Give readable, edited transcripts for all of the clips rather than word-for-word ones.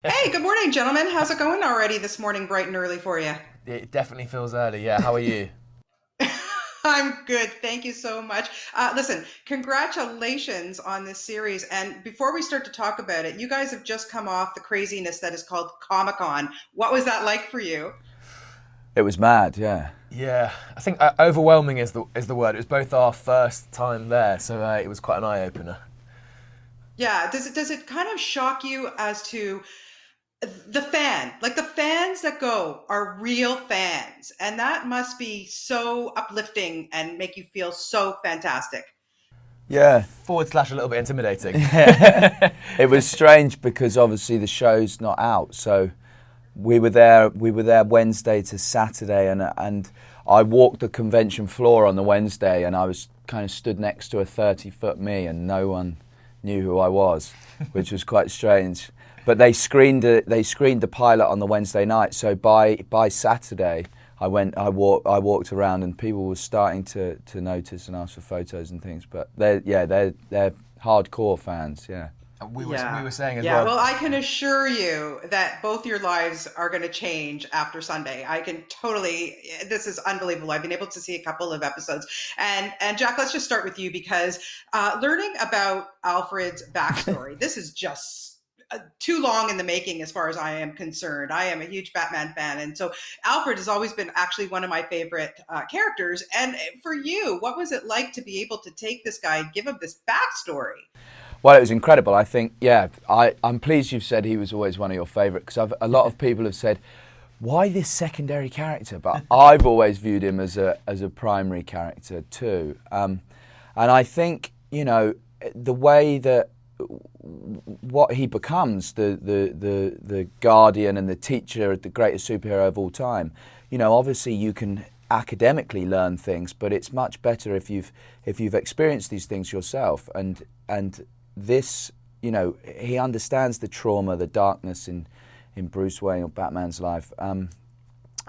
Hey, good morning, gentlemen. How's it going already this morning, bright and early for you? It definitely feels early. Yeah, how are you? I'm good. Thank you so much. Listen, congratulations on this series. And before we start to talk about it, you guys have just come off the craziness that is called ComicCon. What was that like for you? It was mad, yeah. Yeah, I think overwhelming is the word. It was both our first time there, so it was quite an eye opener. Yeah, does it kind of shock you as to the fan, like the fans that go are real fans, and that must be so uplifting and make you feel so fantastic. Yeah. Forward slash a little bit intimidating. It was strange because obviously the show's not out, so we were there Wednesday to Saturday, and I walked the convention floor on the Wednesday, and I was kind of stood next to a 30-foot me, and no one knew who I was, which was quite strange. But they screened the pilot on the Wednesday night, so by Saturday I walked around, and people were starting to notice and ask for photos and things. But they're hardcore fans, yeah. And we Yeah. were saying as Yeah. well. Well, I can assure you that both your lives are going to change after Sunday. I can totally, this is unbelievable. I've been able to see a couple of episodes. And Jack, let's just start with you because learning about Alfred's backstory, this is just too long in the making as far as I am concerned. I am a huge Batman fan. And so Alfred has always been actually one of my favorite characters. And for you, what was it like to be able to take this guy and give him this backstory? Well, it was incredible. I think, yeah, I'm pleased you've said he was always one of your favourite, because a lot of people have said, why this secondary character? But I've always viewed him as a primary character too. And I think, the way that what he becomes, the guardian and the teacher, the greatest superhero of all time, obviously you can academically learn things, but it's much better if you've experienced these things yourself. And this, he understands the trauma, the darkness in Bruce Wayne or Batman's life. And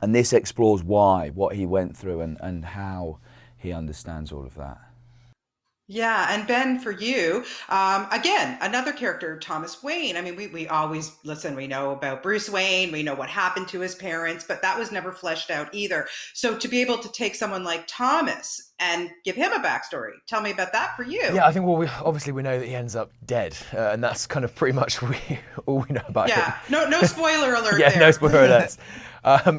this explores what he went through, and how he understands all of that. Yeah, and Ben, for you, again, another character, Thomas Wayne. I mean, we always listen, we know about Bruce Wayne, we know what happened to his parents, but that was never fleshed out either. So to be able to take someone like Thomas and give him a backstory, tell me about that for you. Yeah, I think we know that he ends up dead, and that's kind of pretty much all we know about him. Yeah, no spoiler alert Yeah, no there. spoiler alerts.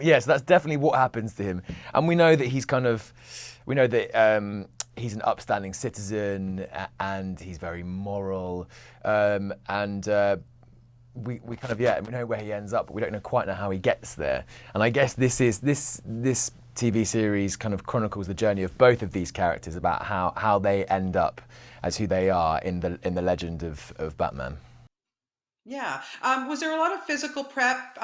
Yeah, so that's definitely what happens to him, and we know that he's an upstanding citizen, and he's very moral, and we kind of we know where he ends up, but we don't know quite know how he gets there. And I guess this TV series kind of chronicles the journey of both of these characters about how they end up as who they are in the legend of Batman. Yeah. Was there a lot of physical prep,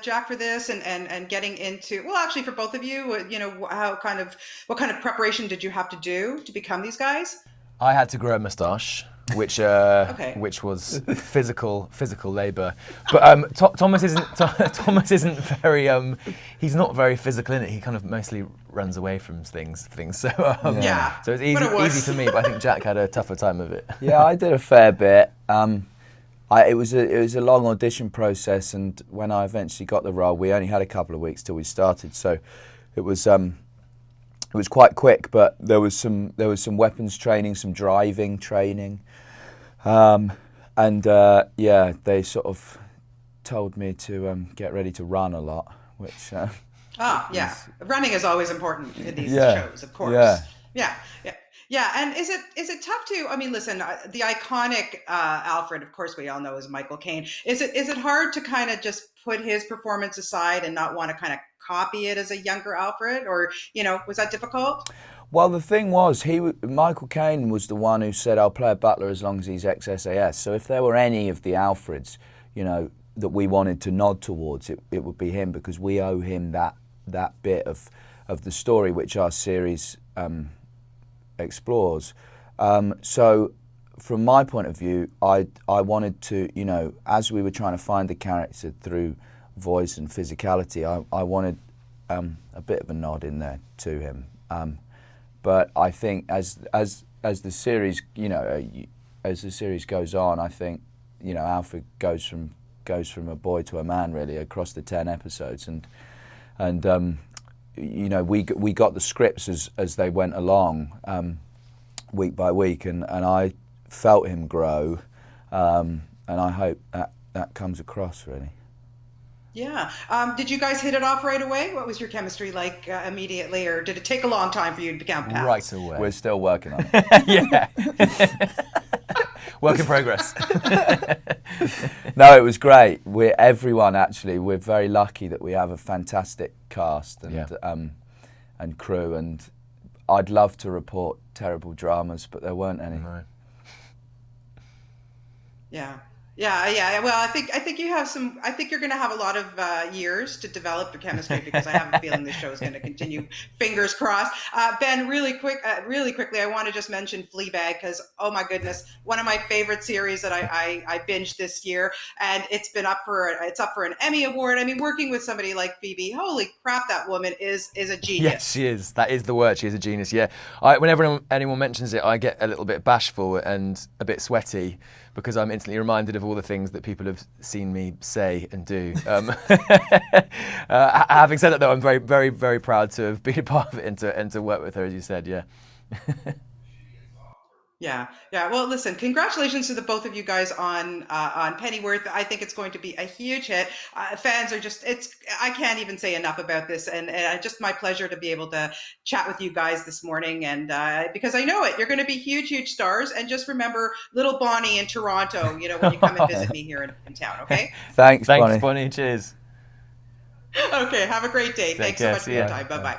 Jack, for this, and getting into? Well, actually, for both of you, how what kind of preparation did you have to do to become these guys? I had to grow a moustache, which Okay. which was physical labour. But Thomas isn't Thomas isn't very he's not very physical in it. He kind of mostly runs away from things. So Yeah. Yeah, so it's but it easy was. for me. But I think Jack had a tougher time of it. Yeah, I did a fair bit. It was a long audition process, and when I eventually got the role, we only had a couple of weeks till we started, so it was quite quick. But there was some weapons training, some driving training, and they sort of told me to get ready to run a lot, which Ah, yeah. is Running is always important in these yeah, shows, of course. yeah. Yeah, yeah, yeah. And is it tough to? I mean, listen, the iconic Alfred, of course, we all know is Michael Caine. Is it hard to kind of just put his performance aside and not want to kind of copy it as a younger Alfred, or was that difficult? Well, the thing was, Michael Caine was the one who said, "I'll play a butler as long as he's ex-SAS." So if there were any of the Alfreds, that we wanted to nod towards, it would be him, because we owe him that bit of the story which our series explores. So from my point of view, I wanted to, as we were trying to find the character through voice and physicality, I wanted a bit of a nod in there to him. But I think as the series, as the series goes on, I think, Alfred goes from goes from a boy to a man really across the 10 episodes, and you know, we got the scripts as they went along, week by week, and I felt him grow, and I hope that comes across really. Yeah. Did you guys hit it off right away? What was your chemistry like immediately, or did it take a long time for you to become pals? Right away. We're still working on it. Yeah. Work in progress. No, it was great. Everyone actually, we're very lucky that we have a fantastic cast and crew, and I'd love to report terrible dramas, but there weren't any. No. Yeah. Well, I think you have some. I think you're going to have a lot of years to develop your chemistry, because I have a feeling this show is going to continue. Fingers crossed. Ben, really quickly, I want to just mention Fleabag, because oh my goodness, one of my favorite series that I binged this year, and it's up for an Emmy award. I mean, working with somebody like Phoebe, holy crap, that woman is a genius. Yes, she is. That is the word. She is a genius. Yeah. Whenever anyone mentions it, I get a little bit bashful and a bit sweaty, because I'm instantly reminded of all the things that people have seen me say and do. Having said that, though, I'm very, very, very proud to have been a part of it and to work with her, as you said. Yeah. Yeah. Well, listen, congratulations to the both of you guys on Pennyworth. I think it's going to be a huge hit. Fans are I can't even say enough about this, and just my pleasure to be able to chat with you guys this morning. And because I know you're going to be huge stars. And just remember little Bonnie in Toronto, you know, when you come and visit me here in town. Okay. Thanks, Bonnie. Bonnie. Cheers. Okay. Have a great day. Thanks so much for your time. Bye-bye.